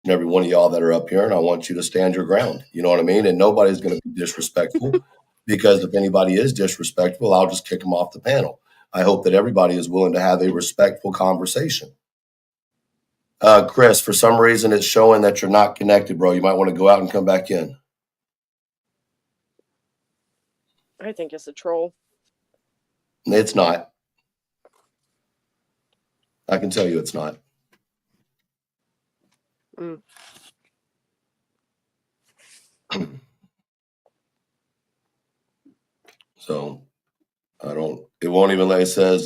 and every one of y'all that are up here, and I want you to stand your ground. You know what I mean? And nobody's going to be disrespectful because if anybody is disrespectful, I'll just kick them off the panel. I hope that everybody is willing to have a respectful conversation. Chris, for some reason, it's showing that you're not connected, bro. You might want to go out and come back in. I think it's a troll. It's not. I can tell you it's not. So it won't even let it says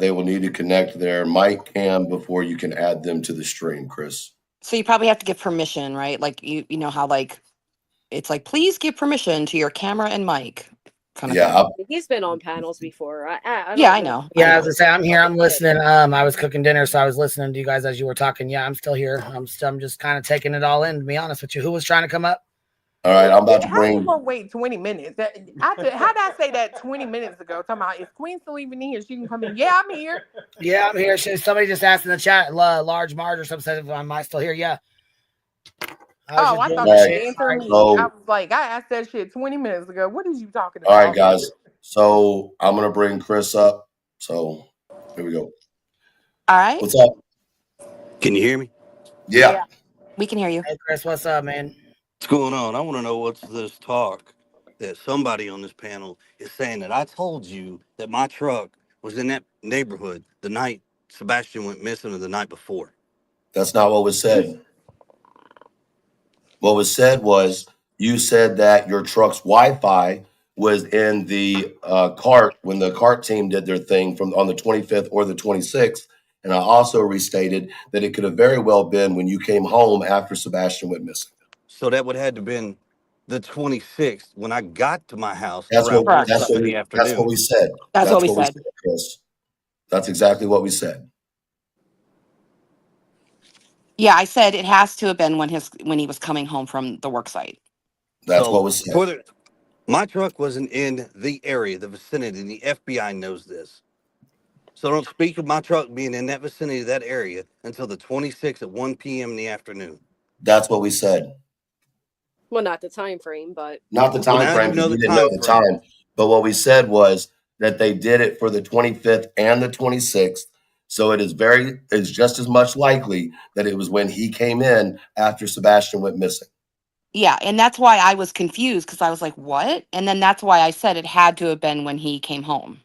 they will need to connect their mic cam before you can add them to the stream, Chris. So you probably have to give permission, right? Like you know how like it's like, please give permission to your camera and mic. Kind of thing. He's been on panels before. I know. Yeah, I was gonna say I'm here. I'm listening. I was cooking dinner, so I was listening to you guys as you were talking. Yeah, I'm still here. I'm just kind of taking it all in. To be honest with you, who was trying to come up? All right, I'm about to bring. How you gonna wait 20 minutes? How did I say that 20 minutes ago? Talking about, is Queen still even here? She can come in. Yeah, I'm here. Yeah, I'm here. Somebody just asked in the chat, Large Marge or something, said if am I still here? Yeah. I thought you were answering me. I was like, I asked that shit 20 minutes ago. What are you talking about? All right, guys. So I'm gonna bring Chris up. So here we go. All right. What's up? Can you hear me? Yeah. We can hear you. Hey, Chris, what's up, man? What's going on? I want to know what's this talk that somebody on this panel is saying that I told you that my truck was in that neighborhood the night Sebastian went missing or the night before. That's not what was said. What was said was you said that your truck's Wi-Fi was in the cart when the cart team did their thing from on the 25th or the 26th. And I also restated that it could have very well been when you came home after Sebastian went missing. So that would have to been the 26th when I got to my house. That's what we said. That's what we said, Chris. That's exactly what we said. Yeah, I said it has to have been when he was coming home from the work site. That's what was said. My truck wasn't in the area, the vicinity, and the FBI knows this. So don't speak of my truck being in that vicinity, that area, until the 26th at 1 p.m. in the afternoon. That's what we said. Well, not the time frame, but not the time frame. We didn't know the time. But what we said was that they did it for the 25th and the 26th. So it's just as much likely that it was when he came in after Sebastian went missing. Yeah, and that's why I was confused because I was like, what? And then that's why I said it had to have been when he came home.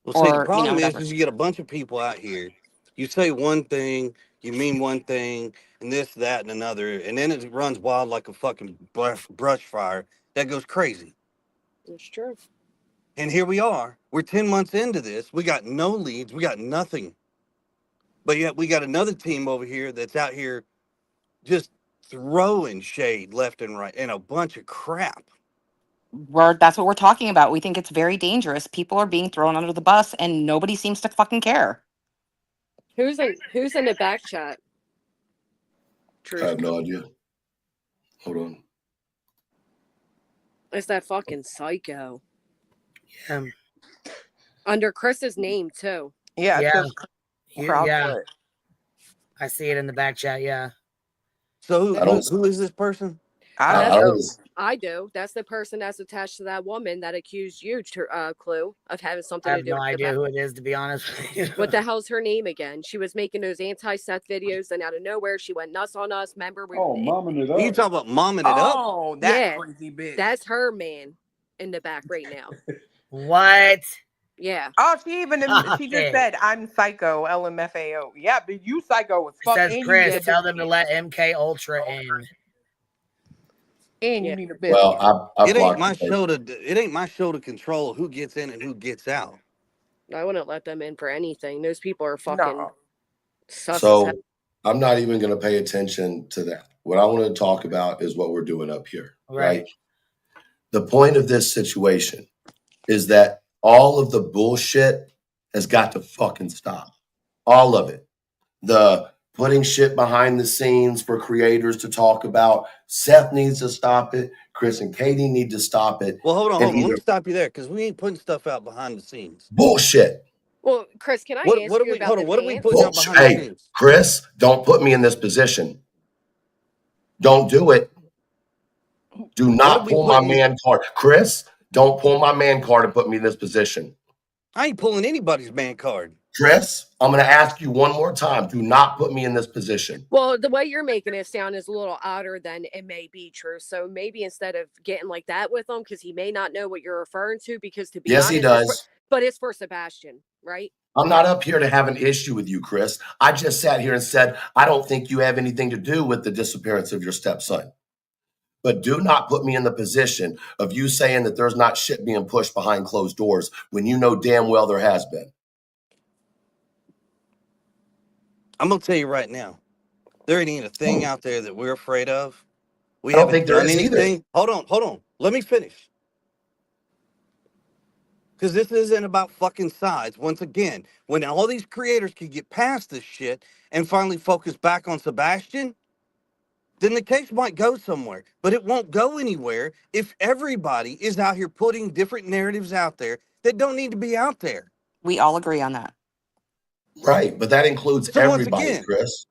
Well, see, the problem is you get a bunch of people out here. You say one thing, you mean one thing, and this, that, and another, and then it runs wild like a fucking brush fire that goes crazy. It's true. And here we are. We're 10 months into this. We got no leads. We got nothing. But yet we got another team over here that's out here just throwing shade left and right and a bunch of crap. That's what we're talking about. We think it's very dangerous. People are being thrown under the bus and nobody seems to fucking care. Who's in the back chat? I have no idea. Hold on. It's that fucking psycho. Yeah. Under Chris's name too. Yeah. Proudfoot. I see it in the back chat. Yeah. So who is this person? I do. That's the person that's attached to that woman that accused you, Clue, of having something to do with I have no idea who it is, to be honest. What the hell's her name again? She was making those anti-Seth videos, and out of nowhere, she went nuts on us. Remember? Momming it up. You talking about momming it up? Oh, that crazy bitch. That's her man in the back right now. What? Yeah. Oh, she just said, I'm psycho, LMFAO. Yeah, but you psycho as fuck. It says, Chris, tell them to let MK Ultra in. And you need a bit. Well, it ain't my show to control who gets in and who gets out. I wouldn't let them in for anything. Those people are fucking sus. So I'm not even going to pay attention to that. What I want to talk about is what we're doing up here, right? The point of this situation is that all of the bullshit has got to fucking stop. All of it. The putting shit behind the scenes for creators to talk about. Seth needs to stop it. Chris and Katie need to stop it. Well, hold on. Let me stop you there because we ain't putting stuff out behind the scenes. Bullshit. Well, Chris, can I ask you about what are we putting out behind the scenes? Chris, don't put me in this position. Don't do it. Do What not are we pull my putting? man card. Chris, don't pull my man card and put me in this position. I ain't pulling anybody's man card. Chris, I'm going to ask you one more time. Do not put me in this position. Well, the way you're making it sound is a little odder than it may be true. So maybe instead of getting like that with him, because he may not know what you're referring to, because to be Yes, honest, he does. but it's for Sebastian, right? I'm not up here to have an issue with you, Chris. I just sat here and said, I don't think you have anything to do with the disappearance of your stepson. But do not put me in the position of you saying that there's not shit being pushed behind closed doors when you know damn well there has been. I'm gonna tell you right now, there ain't a thing out there that we're afraid of. We I don't haven't think there done is either. anything. Hold on. Let me finish. Because this isn't about fucking sides. Once again, when all these creators can get past this shit and finally focus back on Sebastian, then the case might go somewhere. But it won't go anywhere if everybody is out here putting different narratives out there that don't need to be out there. We all agree on that. Right. But that includes So once everybody, again, Chris.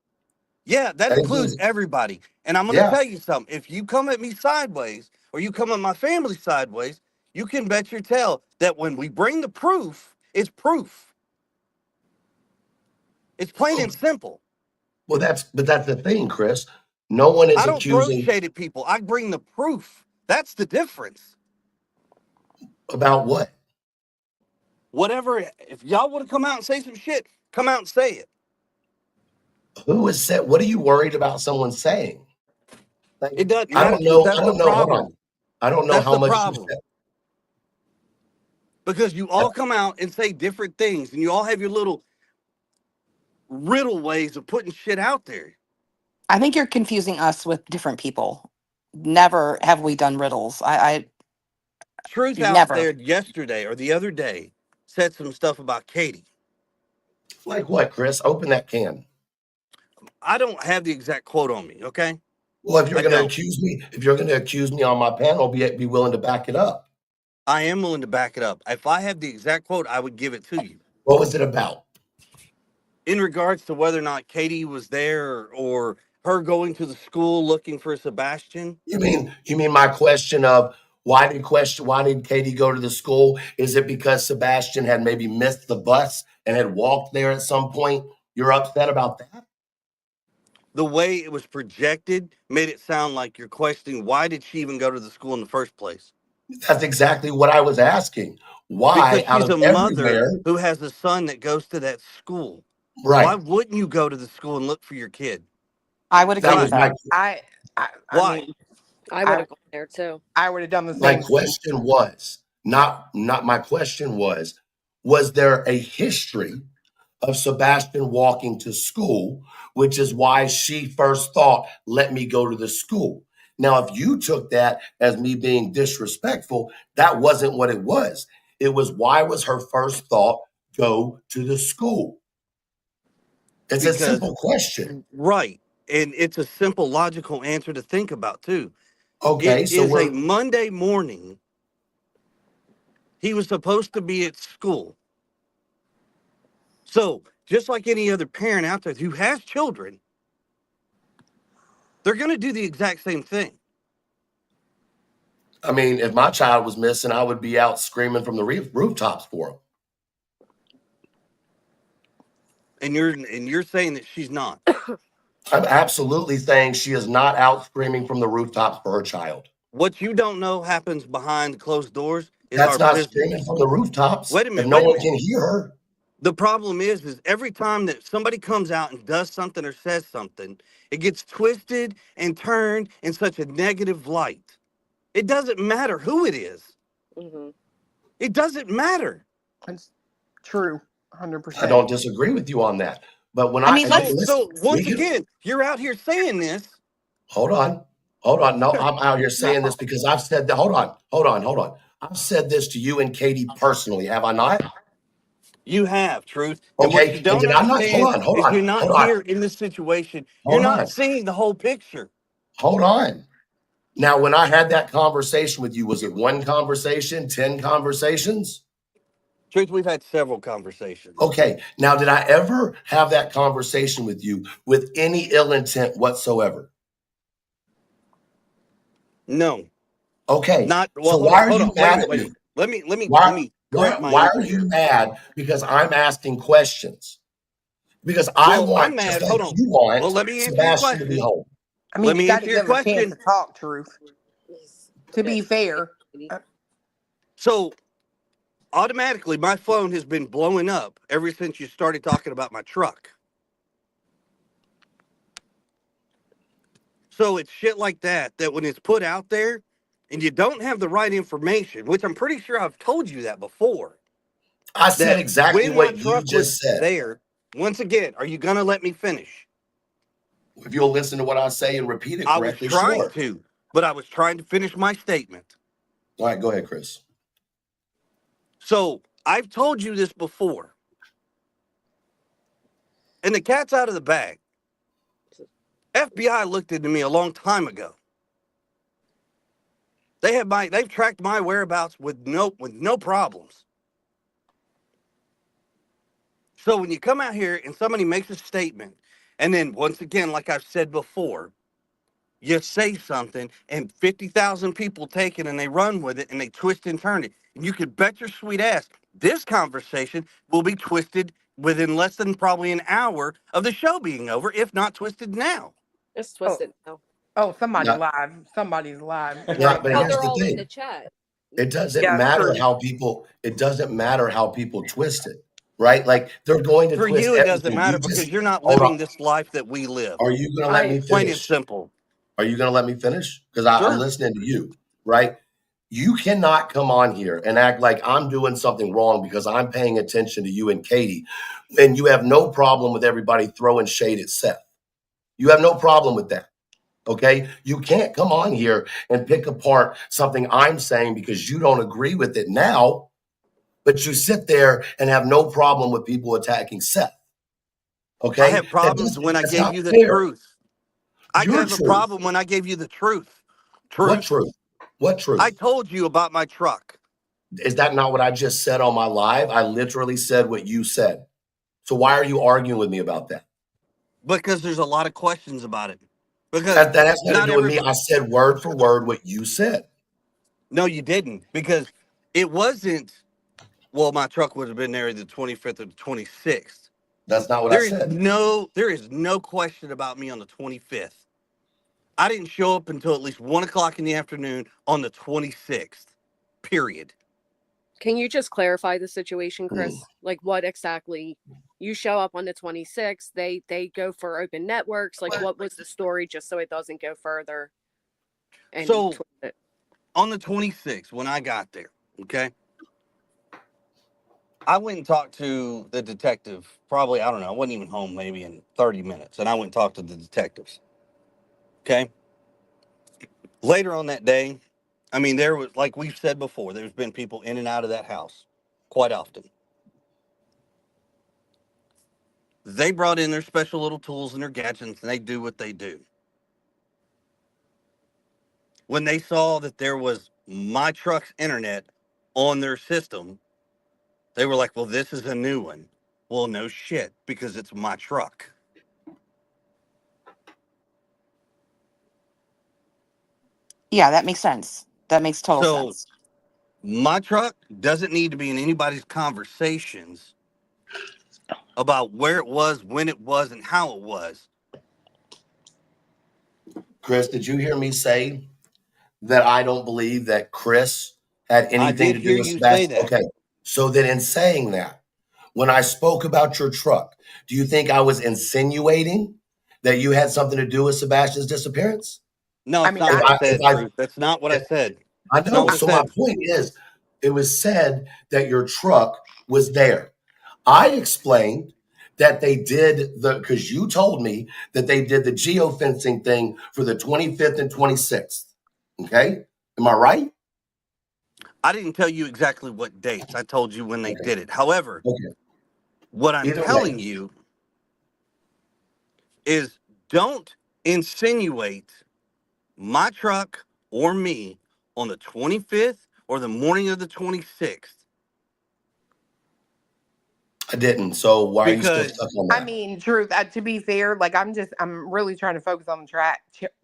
yeah, that includes everybody. And I'm going to tell you something. If you come at me sideways or you come at my family sideways, you can bet your tail that when we bring the proof, it's proof. It's plain and simple. Well, that's the thing, Chris. No one is I don't throw accusing shade at people. I bring the proof. That's the difference. about what? Whatever, if y'all want to come out and say some shit, come out and say it. Who is said? What are you worried about someone saying? Like, It doesn't I matter. don't know. That's I the don't know. Hold on. problem. I don't know That's how the much you problem. said. Because you all come out and say different things, and you all have your little riddle ways of putting shit out there. I think you're confusing us with different people. Never have we done riddles. I Truth out never. there yesterday or the other day said some stuff about Katie. Like what, Chris? Open that can. I don't have the exact quote on me, okay? Well, if you're I going to don't. accuse me on my panel, be willing to back it up. I am willing to back it up. If I have the exact quote, I would give it to you. What was it about? In regards to whether or not Katie was there or her going to the school looking for Sebastian. You mean my question of why did Katie go to the school? Is it because Sebastian had maybe missed the bus and had walked there at some point? You're upset about that? The way it was projected made it sound like you're questioning why did she even go to the school in the first place? That's exactly what I was asking. Why, Because out she's of a mother everywhere, who has a son that goes to that school. right? Why wouldn't you go to the school and look for your kid? I would agree That with was that. my I Why? mean, I would have gone there too. I would have done the my same. question was not my question was there a history of Sebastian walking to school, which is why she first thought, let me go to the school. Now, if you took that as me being disrespectful, that wasn't what it was. It was, why was her first thought go to the school? It's a simple question. Right. And it's a simple, logical answer to think about, too. Okay, It so is a Monday morning. He was supposed to be at school. So, just like any other parent out there who has children, they're going to do the exact same thing. I mean, if my child was missing, I would be out screaming from the rooftops for him. And you're saying that she's not. I'm absolutely saying she is not out screaming from the rooftops for her child. What you don't know happens behind closed doors is That's our not business. screaming from the rooftops. Wait a If minute. no Wait a one minute. can hear her. The problem is every time that somebody comes out and does something or says something, it gets twisted and turned in such a negative light. It doesn't matter who it is. Mm-hmm. It doesn't matter. It's true, I 100%. don't disagree with you on that. But when I mean, So once again, you're out here saying this. Hold on. No, I'm out here saying this because I've said that. Hold on. I've said this to you and Katie personally, have I not? You have, Truth. And what you Okay. And don't did I not? understand Hold is on. you're not here in this situation. You're not seeing the whole picture. Hold on. Now, when I had that conversation with you, was it one conversation, 10 conversations? Truth, we've had several conversations. Okay. Now, did I ever have that conversation with you with any ill intent whatsoever? No, Okay. not So well. why are Hold you on. Wait a mad minute. at Wait a me? minute. Let Why, me correct my are answer you here. mad because I'm asking questions? Because I Well, I'm want, just mad. like Hold on. you want, Well, let me answer your Sebastian to be question. home. I mean, Let you me got to answer your give him a chance question. to talk, Truth. To be fair. So automatically, my phone has been blowing up ever since you started talking about my truck. So it's shit like that when it's put out there and you don't have the right information, which I'm pretty sure I've told you that before, I said that exactly when my what you truck was just said. there, once again, are you going to let me finish? If you'll listen to what I say and repeat it I was correctly, trying sure. to, but I was trying to finish my statement. All right, go ahead, Chris. So I've told you this before, and the cat's out of the bag. FBI looked into me a long time ago. They've tracked my whereabouts with no problems. So when you come out here and somebody makes a statement, and then once again, like I've said before, you say something and 50,000 people take it and they run with it and they twist and turn it. And you could bet your sweet ass this conversation will be twisted within less than probably an hour of the show being over, if not twisted now. It's Oh, twisted now. somebody Yeah, live. Somebody's live yeah, right but Well, now. here's they're the all in the thing. chat. It doesn't Yeah, it's matter true. how people, it doesn't matter how people twist it, right? Like they're going to For twist you, it doesn't everything. matter You because just you're not hold living on. this life that we live. Are you gonna let I me Plain and finish? simple. Are you gonna let me finish? Because I'm Sure. listening to you, right? You cannot come on here and act like I'm doing something wrong because I'm paying attention to you and Katie, and you have no problem with everybody throwing shade at Seth. You have no problem with that. Okay. You can't come on here and pick apart something I'm saying because you don't agree with it now, but you sit there and have no problem with people attacking Seth. I Okay. have problems when I That's gave not you the fair. truth. I Your have a truth. problem when I gave you the truth. What Truth. truth? What I truth? told you about my truck. Is that not what I just said on my live? I literally said what you said. So why are you arguing with me about that? Because there's a lot of questions about it. Because That has nothing to not do with me. everybody. I said word for word what you said. No, you didn't. Because it wasn't. Well, my truck would have been there the 25th or the 26th. That's not what I said. There is no question about me on the 25th. I didn't show up until at least 1 o'clock in the afternoon on the 26th. Period. Can you just clarify the situation, Hmm. Chris? Like what exactly? You show up on the 26th. They go for open networks. Like what was the story? Just so it doesn't go further and So twist it. on the 26th, when I got there, okay, I went and talked to the detective. Probably, I don't know, I wasn't even home maybe in 30 minutes. And I went and talked to the detectives. Okay. Later on that day, I mean, there was, like we've said before, there's been people in and out of that house quite often. They brought in their special little tools and their gadgets, and they do what they do. When they saw that there was my truck's internet on their system, they were like, well, this is a new one. Well, no shit, because it's my truck. Yeah, that makes sense. That makes total So sense. my truck doesn't need to be in anybody's conversations about where it was, when it was, and how it was. Chris, did you hear me say that I don't believe that Chris had I anything did to do hear with you say Sebastian? that. Okay. So then in saying that, when I spoke about your truck, do you think I was insinuating that you had something to do with Sebastian's disappearance? No, I it's mean, not If what I if said, Truth. That's not what I said. I It's not know. what I So my said. point is, it was said that your truck was there. I explained that they did because you told me that they did the geofencing thing for the 25th and 26th. Okay. Am I right? I didn't tell you exactly what dates. I told you when they Okay. did it. However, Okay. what I'm Either way. telling you is don't insinuate my truck or me on the 25th or the morning of the 26th I didn't. So why are you still because stuck on I that? mean, Truth. To be fair, like I'm really trying to focus on the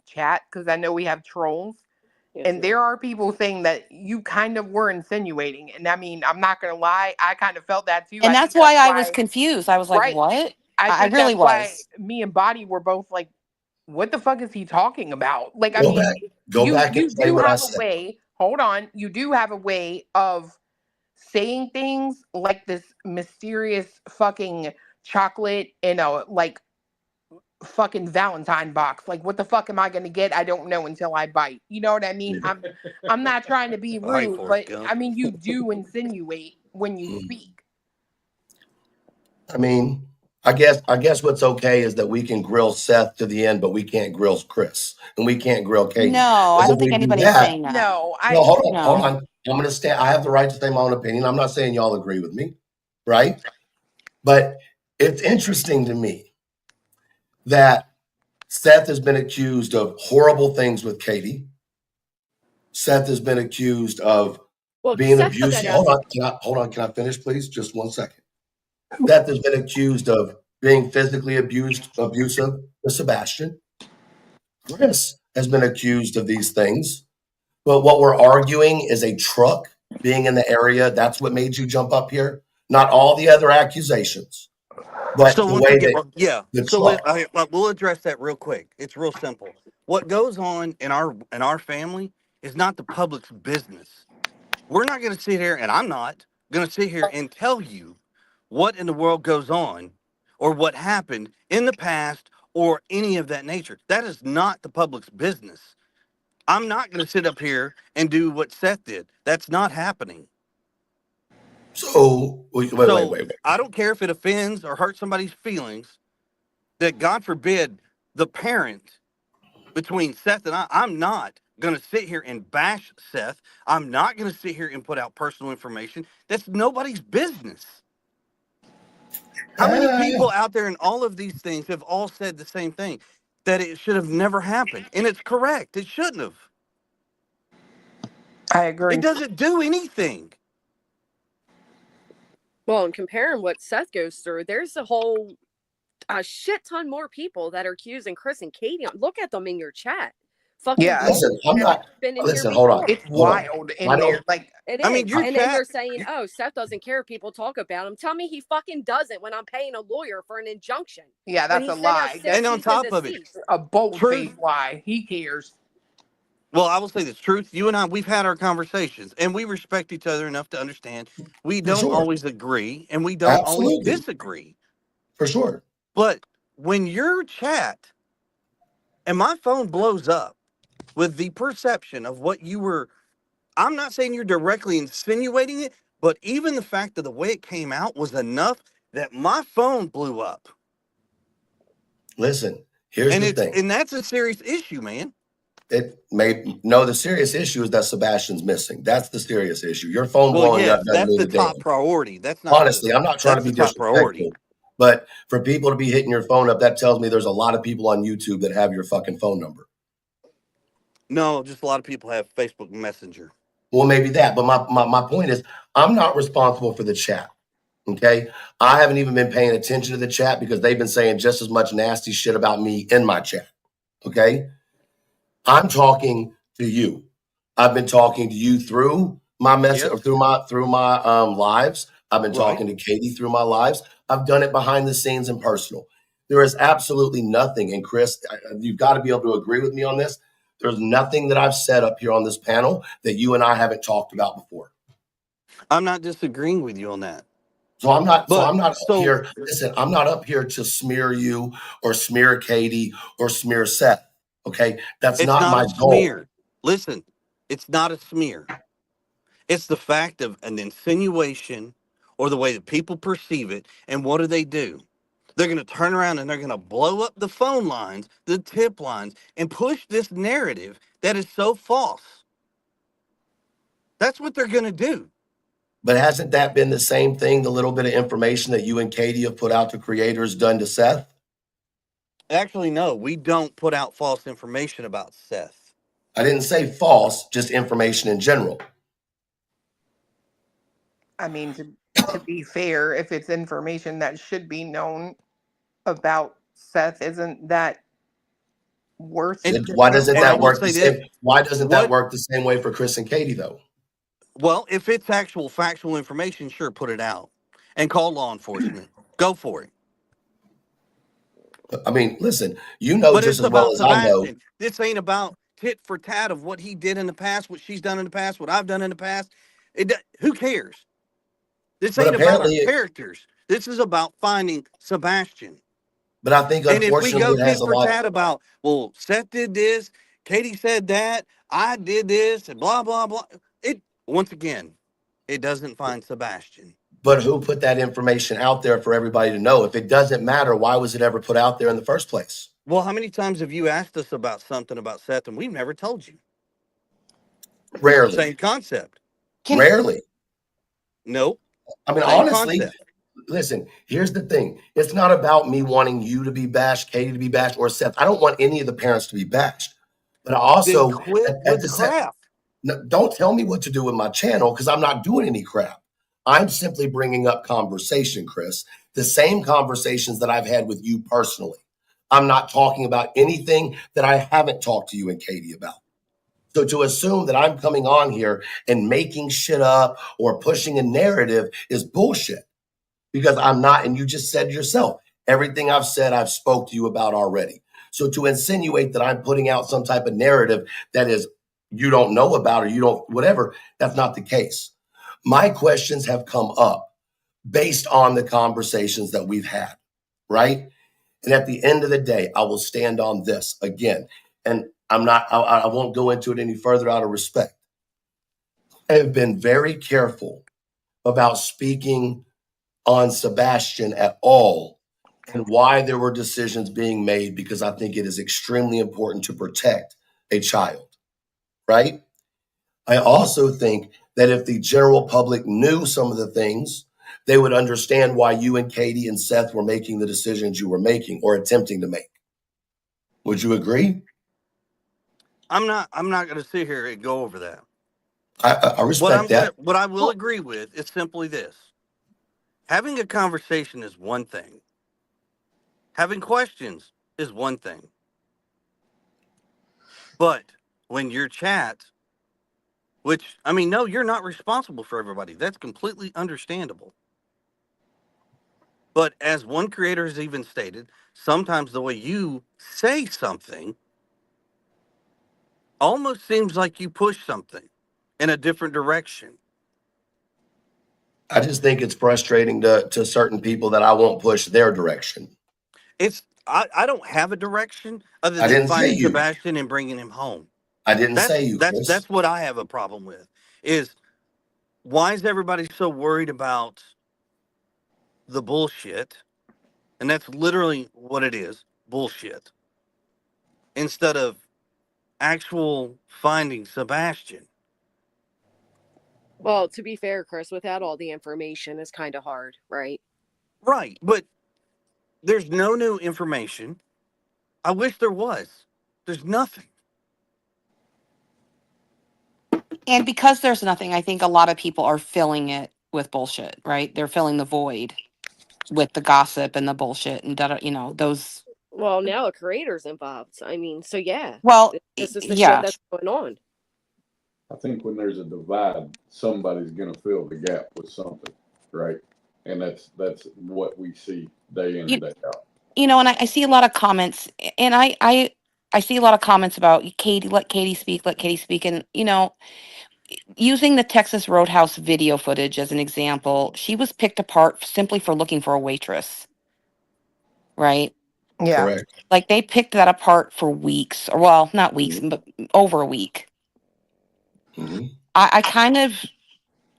chat because I know we have trolls, And there are people saying that you kind of were insinuating. And I mean, I'm not going to lie. I kind of felt that too. And I that's think why I was confused. I was like, right. what? I I think really that's why was. me and Body were both like, what the fuck is he talking about? Like, I Go mean, back, go back and you say do what I have a said. way, hold on, you do have a way of saying things like this mysterious fucking chocolate in a like fucking Valentine box. Like, what the fuck am I gonna get? I don't know until I bite. You know what I mean? I'm not trying to be All right, rude, Forrest but Gump. I mean, you do insinuate when you speak. I mean, I guess what's okay is that we can grill Seth to the end, but we can't grill Chris and we can't grill Katie. No, I Because don't if think we do anybody's that, saying that. No, no, hold No. on. I'm gonna stand. I have the right to say my own opinion. I'm not saying y'all agree with me, right? But it's interesting to me that Seth has been accused of horrible things with Katie. Seth has been accused of being Seth put that abusive. out. Hold on. Can I finish, please? Just 1 second. Seth has been accused of being physically abusive to Sebastian. Chris has been accused of these things. But what we're arguing is a truck being in the area. That's what made you jump up here. Not all the other accusations, but So the once way again, that yeah. the So truck. we'll address that real quick. It's real simple. What goes on in our family is not the public's business. We're not going to sit here, and I'm not going to sit here and tell you what in the world goes on or what happened in the past or any of that nature. That is not the public's business. I'm not going to sit up here and do what Seth did. That's not happening. So So wait. I don't care if it offends or hurts somebody's feelings that, God forbid, the parent between Seth and I'm not going to sit here and bash Seth. I'm not going to sit here and put out personal information. That's nobody's business. How many people out there in all of these things have all said the same thing, that it should have never happened? And it's correct. It shouldn't have. I agree. It doesn't do anything. Well, and comparing what Seth goes through, there's a shit ton more people that are accusing Chris and Katie. Look at them in your chat. Fucking Yeah. Listen, I'm not. been in Listen, here hold on. before. It's Hold on. wild I in know. there. Like, It I mean, is. your And chat. they're saying, oh, Seth doesn't care if people talk about him. Tell me he fucking doesn't when I'm paying a lawyer for an injunction. yeah, When that's he a said lie. That's And on cease and top of it, desist. a bold-faced truth. lie. He cares. Well, I will say this: truth. You and I, we've had our conversations, and we respect each other enough to understand we For don't sure. always agree, and we don't always Absolutely. disagree. For sure. But when your chat and my phone blows up with the perception of what you were, I'm not saying you're directly insinuating it, but even the fact of the way it came out was enough that my phone blew up. Listen, here's And the thing. that's a serious issue, man. The serious issue is that Sebastian's missing. That's the serious issue. Your phone Well, blowing up yes, doesn't that's mean the a top damn. priority. Honestly, I'm not trying to That's be the top priority. disrespectful, but for people to be hitting your phone up, that tells me there's a lot of people on YouTube that have your fucking phone number. No, just a lot of people have Facebook Messenger. Well, maybe that, but my point is, I'm not responsible for the chat. Okay, I haven't even been paying attention to the chat because they've been saying just as much nasty shit about me in my chat. Okay, I'm talking to you. I've been talking to you through my message or Yes. through my lives. I've been Right. talking to Katie through my lives. I've done it behind the scenes and personal. There is absolutely nothing, and Chris, you've got to be able to agree with me on this. There's nothing that I've said up here on this panel that you and I haven't talked about before. I'm not disagreeing with you on that. So I'm not But up here. Listen, I'm not up here to smear you or smear Katie or smear Seth. Okay. That's it's not not a my goal. smear. Listen, it's not a smear. It's the fact of an insinuation or the way that people perceive it. And what do? They're going to turn around and they're going to blow up the phone lines, the tip lines, and push this narrative that is so false. That's what they're going to do. But hasn't that been the same thing? The little bit of information that you and Katie have put out to creators done to Seth? Actually, no, we don't put out false information about Seth. I didn't say false, just information in general. I mean, to be fair, if it's information that should be known about Seth, isn't that worse. Why doesn't And I that will work the say same? this: Why doesn't that what? work the same way for Chris and Katie though? Well, if it's actual factual information, sure, put it out and call law enforcement. Go for it. I mean, listen, you know But just it's as well about as I know. Sebastian. This ain't about tit for tat of what he did in the past, what she's done in the past, what I've done in the past. Who cares? This But ain't about our apparently, characters. This is about finding Sebastian. but I think And if we unfortunately go it has tit a for lot. tat about, well, Seth did this, Katie said that, I did this, and blah blah blah, it once again, it doesn't find Sebastian. But who put that information out there for everybody to know? If it doesn't matter, why was it ever put out there in the first place? Well, how many times have you asked us about something about Seth and we've never told you? Rarely, Same concept. rarely. Nope. I mean, Same honestly, concept. listen, here's the thing. It's not about me wanting you to be bashed, Katie to be bashed, or Seth. I don't want any of the parents to be bashed. But I Then also, quit at with the the same, crap. no, don't tell me what to do with my channel because I'm not doing any crap. I'm simply bringing up conversation, Chris, the same conversations that I've had with you personally. I'm not talking about anything that I haven't talked to you and Katie about. So to assume that I'm coming on here and making shit up or pushing a narrative is bullshit because I'm not. And you just said yourself, everything I've said, I've spoke to you about already. So to insinuate that I'm putting out some type of narrative that is you don't know about or you don't whatever, that's not the case. My questions have come up based on the conversations that we've had, right? And at the end of the day, I will stand on this again. And I won't go into it any further out of respect. I have been very careful about speaking on Sebastian at all and why there were decisions being made because I think it is extremely important to protect a child, right? I also think that if the general public knew some of the things, they would understand why you and Katie and Seth were making the decisions you were making or attempting to make. Would you agree? I'm not gonna sit here and go over that. I respect that. What I will Well, agree with is simply this. Having a conversation is one thing. Having questions is one thing. But when your chat, which I mean, no, you're not responsible for everybody. That's completely understandable. But as one creator has even stated, sometimes the way you say something almost seems like you push something in a different direction. I just think it's frustrating to certain people that I won't push their direction. I don't have a direction other I than didn't say finding you. Sebastian and bringing him home. I didn't That's say you, that's Chris. that's what I have a problem with. Is why is everybody so worried about the bullshit? And that's literally what it is, bullshit. Instead of actual finding Sebastian. Well, to be fair, Chris, without all the information is kind of hard, right? Right, but there's no new information. I wish there was. There's nothing. and because there's nothing, I think a lot of people are filling it with bullshit, right? They're filling the void with the gossip and the bullshit and those. Well, now a creator's involved. I mean, so yeah, Well, this is the shit yeah, that's going on. I think when there's a divide, somebody's going to fill the gap with something, right? And that's what we see day in you, and day out. and I see a lot of comments, and I see a lot of comments about Katie, let Katie speak, and using the Texas Roadhouse video footage as an example, she was picked apart simply for looking for a waitress, right? Yeah. Correct. Like they picked that apart for weeks, or well, not weeks, Mhm. but over a week. Mhm. I kind of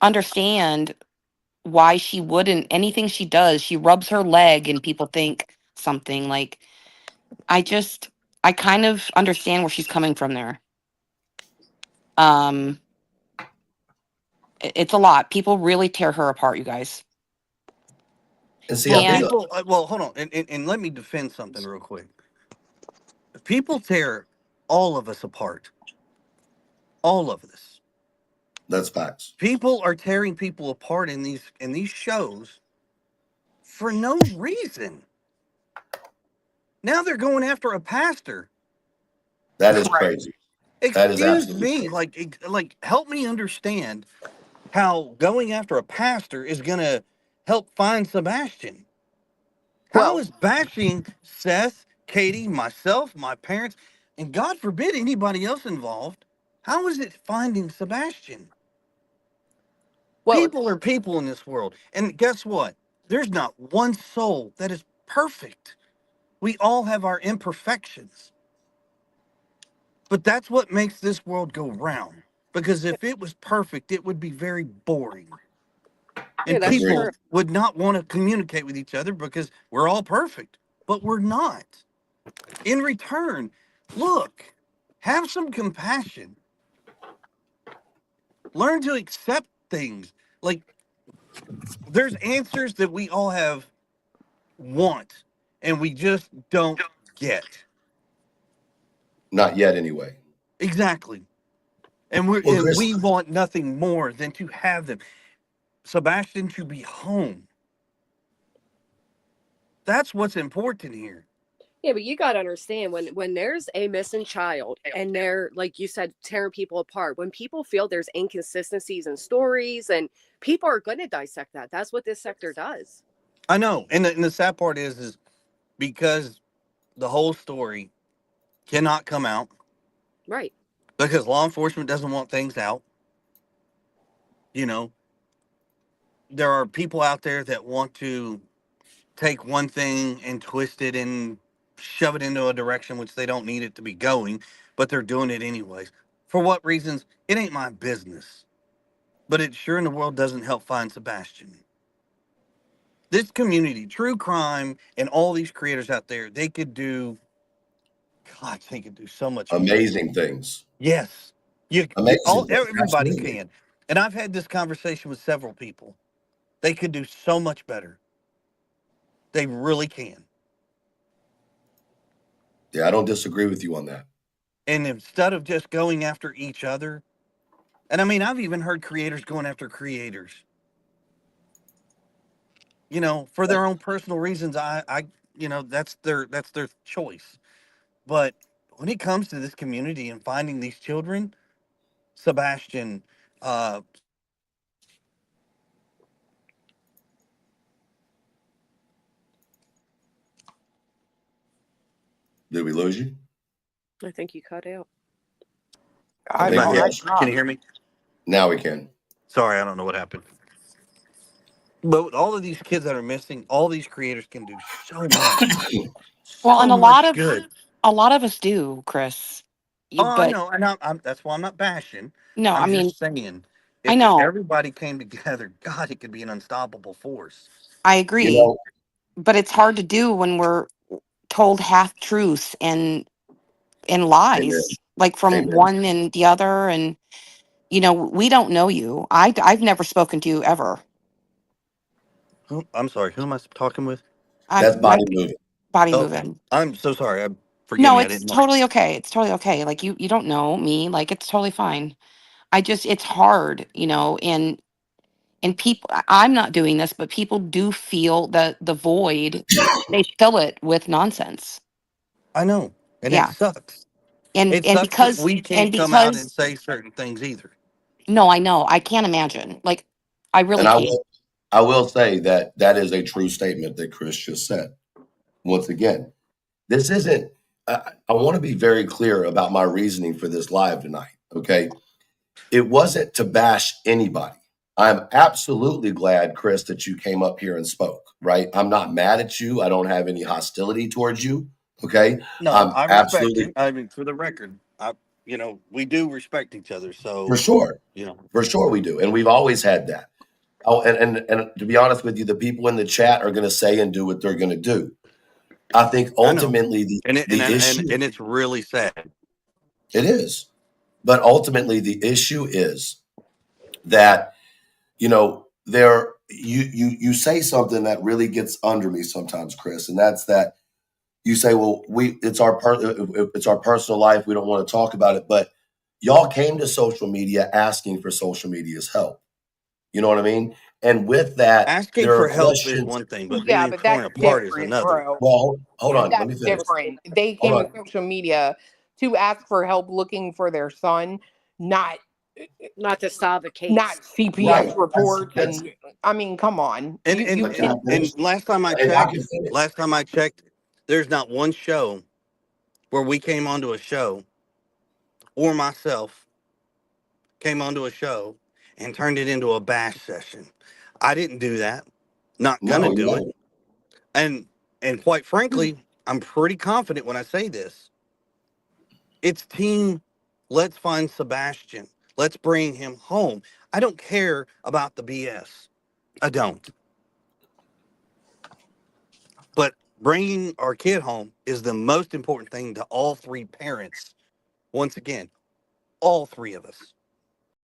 understand why she wouldn't. Anything she does, she rubs her leg and people think something. Like I just, I kind of understand where she's coming from there. Um, it's a lot. People really tear her apart, you guys. And see, I Well, think And people, well, hold on, and let me defend something real quick. People tear all of us apart. All of us. that's facts. People are tearing people apart in these shows for no reason. Now they're going after a pastor That is Right. crazy. That is Excuse absolutely me, crazy. like help me understand how going after a pastor is going to help find Sebastian. How Well, is bashing Seth, Katie, myself, my parents, and God forbid anybody else involved? How is it finding Sebastian? well, People are people in this world. And guess what? There's not one soul that is perfect. We all have our imperfections. But that's what makes this world go round. Because if it was perfect, it would be very boring. Yeah, And that's Agreed. true. people would not want to communicate with each other because we're all perfect. But we're not. In return, look, have some compassion. Learn to accept things. Like there's answers that we all have want and we just don't get. Not yet, anyway. Exactly. Well, And Chris, we want nothing more than to have them. Sebastian to be home. That's what's important here. Yeah, but you got to understand when there's a missing child and they're like you said tearing people apart. When people feel there's inconsistencies in stories, and people are going to dissect that. That's what this sector does. I know. And the sad part is because the whole story cannot come out Right. because law enforcement doesn't want things out. You know, there are people out there that want to take one thing and twist it and shove it into a direction which they don't need it to be going, but they're doing it anyways. For what reasons? It ain't my business. But it sure in the world doesn't help find Sebastian. This community, true crime, and all these creators out there, they could do, God, they could do so much more. amazing things. Yes, Amazing things. everybody Absolutely. can. And I've had this conversation with several people. They could do so much better. They really can. Yeah, I don't disagree with you on that. And instead of just going after each other, and I mean, I've even heard creators going after creators, for their own personal reasons. That's their choice. But when it comes to this community and finding these children, Sebastian, uh, Did we lose you? I think you cut out. I I think know. we I have. can you hear me? Now we can. Sorry, I don't know what happened. But with all of these kids that are missing, all these creators can do so much, Well, so and much good. a lot of us do, Chris. Oh, I But know, and that's why I'm not bashing. no, I I'm mean, just saying, I if know, everybody came together, God, it could be an unstoppable force. I You agree, know, but it's hard to do when we're told half truths and amen. lies, like from Amen. one and the other. And we don't know you. I've never spoken to you ever. I'm sorry. Who am I talking with? I'm That's like body moving. body Oh, moving. I'm so sorry. Forgive No, me. I it's didn't know. totally okay. It's totally okay. Like you don't know me. Like it's totally fine. It's hard, and people. I'm not doing this, but people do feel the void. They fill it with nonsense. I know, and it Yeah, sucks. and It and sucks that because we and can't come out and because say certain things either. no, I know I can't imagine. Like I really And I can't. will I will say that that is a true statement that Chris just said. Once again, this isn't I want to be very clear about my reasoning for this live tonight. Okay. It wasn't to bash anybody. I'm absolutely glad, Chris, that you came up here and spoke, right? I'm not mad at you. I don't have any hostility towards you. Okay. No, I'm I respect absolutely it. I mean, for the record, we do respect each other. for So, sure. you know, For sure we do. And we've always had that. Oh, and to be honest with you, the people in the chat are going to say and do what they're going to do. I think I know, ultimately and it, and the and issue and it's really sad. it is, but ultimately the issue is that you say something that really gets under me sometimes, Chris, and that's that you say, well, it's our personal life. We don't want to talk about it, but y'all came to social media asking for social media's help. You know what I mean? And with that, Asking there for are help is questions. one thing, but Yeah, being but torn that's apart is different, another. bro. Well, hold on. Let That's me finish. different. They Hold came on. to social media to ask for help looking for their son, not to solve a case. not CPS Right. reports. That's- And I mean, come on. And You But can I can't. finish? last time I Hey, I checked, can finish. there's not one show where we came onto a show or myself came onto a show and turned it into a bash session. I didn't do that. Not gonna No, do you it. haven't. And quite frankly, I'm pretty confident when I say this. It's team, let's find Sebastian. Let's bring him home. I don't care about the BS. I don't. But bringing our kid home is the most important thing to all three parents. Once again, all three of us.